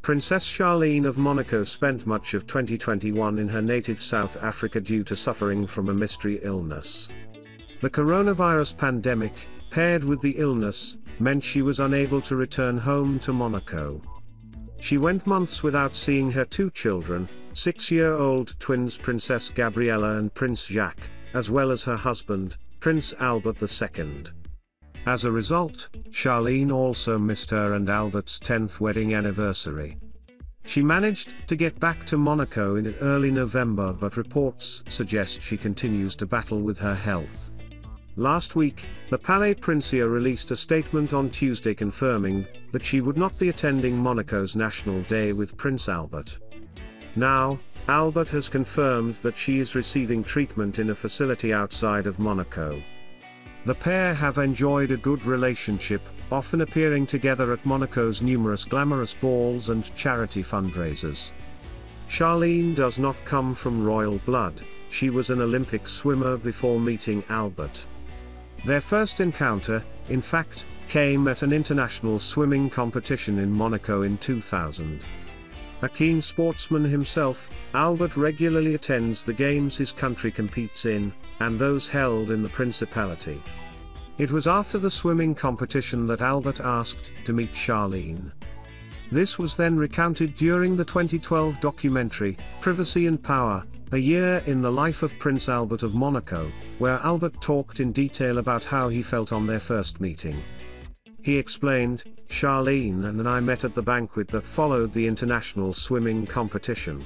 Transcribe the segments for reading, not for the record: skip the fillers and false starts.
Princess Charlene of Monaco spent much of 2021 in her native South Africa due to suffering from a mystery illness. The coronavirus pandemic, paired with the illness, meant she was unable to return home to Monaco. She went months without seeing her two children, 6-year-old twins Princess Gabriella and Prince Jacques, as well as her husband, Prince Albert II. As a result, Charlene also missed her and Albert's 10th wedding anniversary. She managed to get back to Monaco in early November, but reports suggest she continues to battle with her health. Last week, the Palais Princier released a statement on Tuesday confirming that she would not be attending Monaco's National Day with Prince Albert. Now, Albert has confirmed that she is receiving treatment in a facility outside of Monaco. The pair have enjoyed a good relationship, often appearing together at Monaco's numerous glamorous balls and charity fundraisers. Charlene does not come from royal blood. She was an Olympic swimmer before meeting Albert. Their first encounter, in fact, came at an international swimming competition in Monaco in 2000. A keen sportsman himself, Albert regularly attends the games his country competes in, and those held in the Principality. It was after the swimming competition that Albert asked to meet Charlene. This was then recounted during the 2012 documentary, Privacy and Power, A Year in the Life of Prince Albert of Monaco, where Albert talked in detail about how he felt on their first meeting. He explained, "Charlene and I met at the banquet that followed the international swimming competition.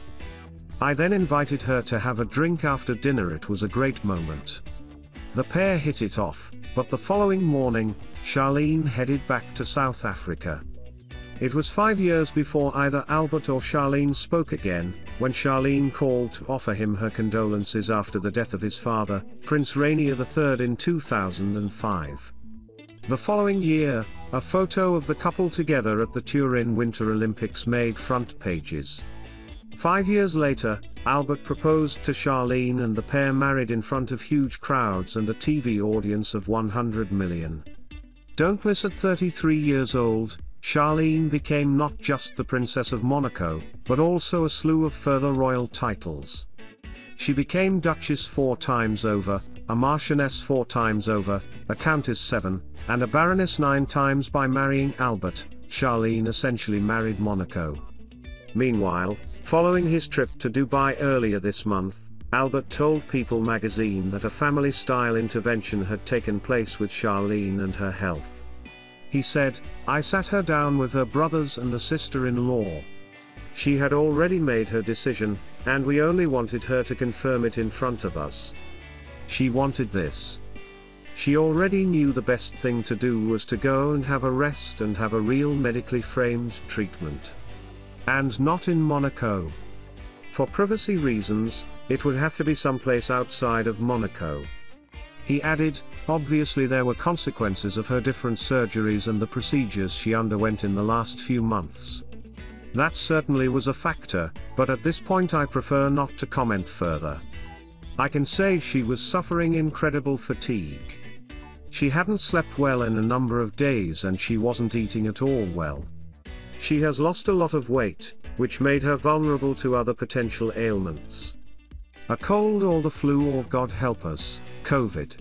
I then invited her to have a drink after dinner. It was a great moment. The pair hit it off, but the following morning, Charlene headed back to South Africa. It was 5 years before either Albert or Charlene spoke again, when Charlene called to offer him her condolences after the death of his father, Prince Rainier III in 2005. The following year, a photo of the couple together at the Turin Winter Olympics made front pages. 5 years later, Albert proposed to Charlene and the pair married in front of huge crowds and a TV audience of 100 million. Don't miss at 33 years old, Charlene became not just the Princess of Monaco, but also a slew of further royal titles. She became Duchess 4 times over, a marchioness 4 times over, a countess 7, and a baroness 9 times by marrying Albert. Charlene essentially married Monaco. Meanwhile, following his trip to Dubai earlier this month, Albert told People magazine that a family-style intervention had taken place with Charlene and her health. He said, "I sat her down with her brothers and a sister-in-law. She had already made her decision, and we only wanted her to confirm it in front of us. She wanted this. She already knew the best thing to do was to go and have a rest and have a real medically framed treatment. And not in Monaco. For privacy reasons, it would have to be someplace outside of Monaco." He added, "Obviously there were consequences of her different surgeries and the procedures she underwent in the last few months. That certainly was a factor, but at this point I prefer not to comment further. I can say she was suffering incredible fatigue. She hadn't slept well in a number of days and she wasn't eating at all well. She has lost a lot of weight, which made her vulnerable to other potential ailments. A cold or the flu or God help us, COVID."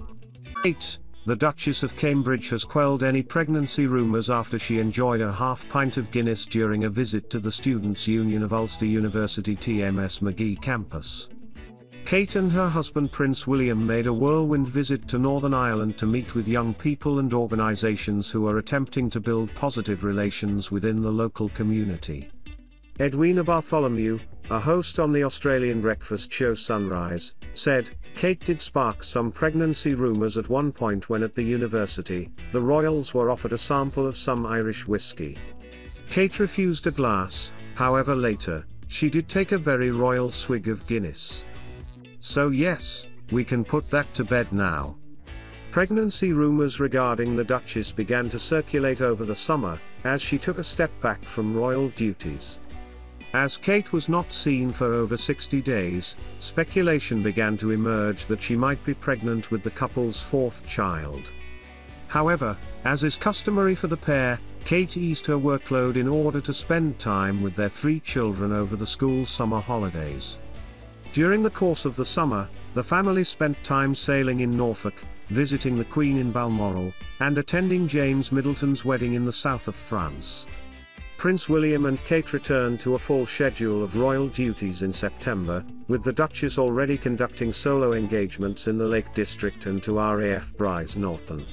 8. The Duchess of Cambridge has quelled any pregnancy rumours after she enjoyed a half-pint of Guinness during a visit to the Students' Union of Ulster University TMS Magee campus. Kate and her husband Prince William made a whirlwind visit to Northern Ireland to meet with young people and organisations who are attempting to build positive relations within the local community. Edwina Bartholomew, a host on the Australian breakfast show Sunrise, said, "Kate did spark some pregnancy rumours at one point when at the university, the royals were offered a sample of some Irish whiskey. Kate refused a glass, however later, she did take a very royal swig of Guinness. So yes, we can put that to bed now." Pregnancy rumours regarding the Duchess began to circulate over the summer, as she took a step back from royal duties. As Kate was not seen for over 60 days, speculation began to emerge that she might be pregnant with the couple's 4th child. However, as is customary for the pair, Kate eased her workload in order to spend time with their 3 children over the school summer holidays. During the course of the summer, the family spent time sailing in Norfolk, visiting the Queen in Balmoral, and attending James Middleton's wedding in the south of France. Prince William and Kate returned to a full schedule of royal duties in September, with the Duchess already conducting solo engagements in the Lake District and to RAF Bryce Norton.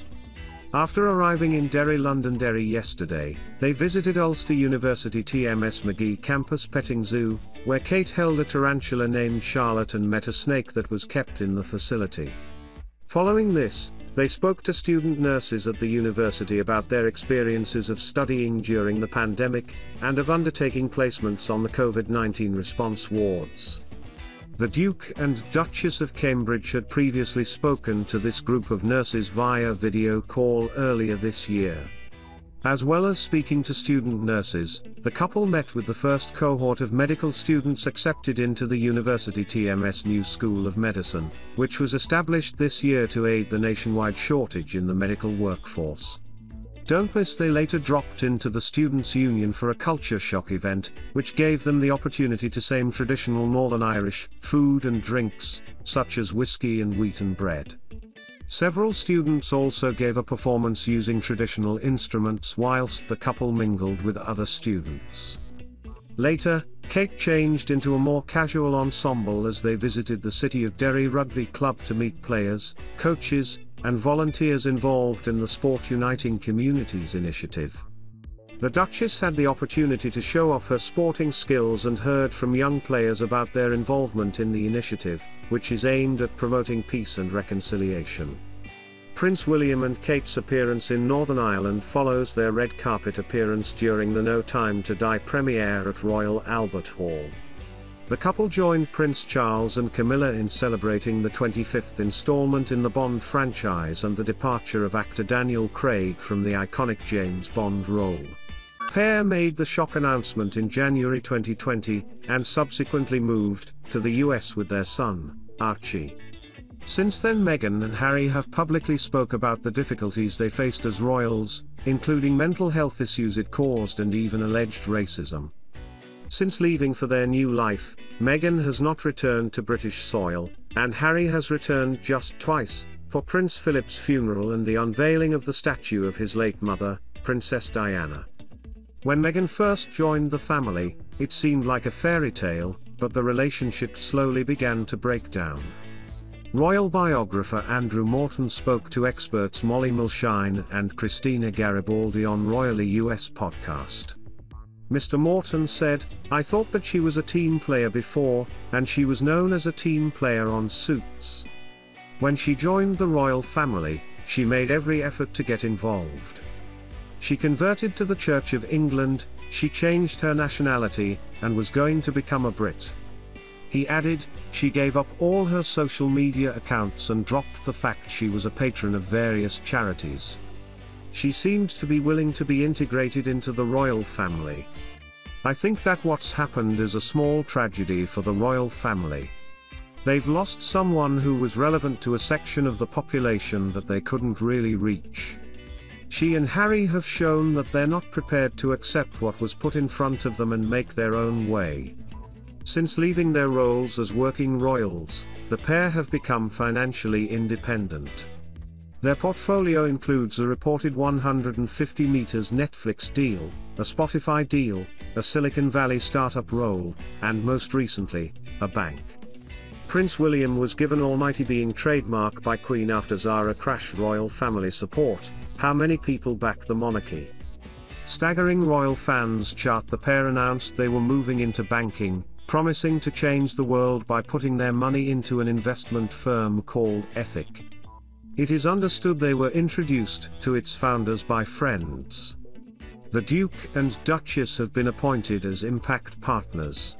After arriving in Londonderry yesterday, they visited Ulster University TMS Magee campus petting zoo, where Kate held a tarantula named Charlotte and met a snake that was kept in the facility. Following this, they spoke to student nurses at the university about their experiences of studying during the pandemic, and of undertaking placements on the COVID-19 response wards. The Duke and Duchess of Cambridge had previously spoken to this group of nurses via video call earlier this year. As well as speaking to student nurses, the couple met with the first cohort of medical students accepted into the University TMS New School of Medicine, which was established this year to aid the nationwide shortage in the medical workforce. Don't miss they later dropped into the Students' Union for a culture shock event, which gave them the opportunity to same traditional Northern Irish food and drinks, such as whiskey and wheaten bread. Several students also gave a performance using traditional instruments whilst the couple mingled with other students. Later, Kate changed into a more casual ensemble as they visited the City of Derry Rugby Club to meet players, coaches, and volunteers involved in the Sport Uniting Communities initiative. The Duchess had the opportunity to show off her sporting skills and heard from young players about their involvement in the initiative, which is aimed at promoting peace and reconciliation. Prince William and Kate's appearance in Northern Ireland follows their red carpet appearance during the No Time to Die premiere at Royal Albert Hall. The couple joined Prince Charles and Camilla in celebrating the 25th installment in the Bond franchise and the departure of actor Daniel Craig from the iconic James Bond role. The pair made the shock announcement in January 2020, and subsequently moved to the US with their son, Archie. Since then, Meghan and Harry have publicly spoke about the difficulties they faced as royals, including mental health issues it caused and even alleged racism. Since leaving for their new life, Meghan has not returned to British soil, and Harry has returned just twice, for Prince Philip's funeral and the unveiling of the statue of his late mother, Princess Diana. When Meghan first joined the family, it seemed like a fairy tale, but the relationship slowly began to break down. Royal biographer Andrew Morton spoke to experts Molly Mulshine and Christina Garibaldi on Royally US podcast. Mr. Morton said, "I thought that she was a team player before, and she was known as a team player on Suits. When she joined the royal family, she made every effort to get involved. She converted to the Church of England, she changed her nationality, and was going to become a Brit." He added, "She gave up all her social media accounts and dropped the fact she was a patron of various charities. She seemed to be willing to be integrated into the royal family. I think that what's happened is a small tragedy for the royal family. They've lost someone who was relevant to a section of the population that they couldn't really reach. She and Harry have shown that they're not prepared to accept what was put in front of them and make their own way. Since leaving their roles as working royals, the pair have become financially independent. Their portfolio includes a reported 150 meters Netflix deal, a Spotify deal, a Silicon Valley startup role, and most recently, a bank. Prince William was given almighty being trademark by Queen after Zara crashed royal family support. How many people back the monarchy? Staggering royal fans chart. The pair announced they were moving into banking, promising to change the world by putting their money into an investment firm called Ethic. It is understood they were introduced to its founders by friends. The Duke and Duchess have been appointed as impact partners.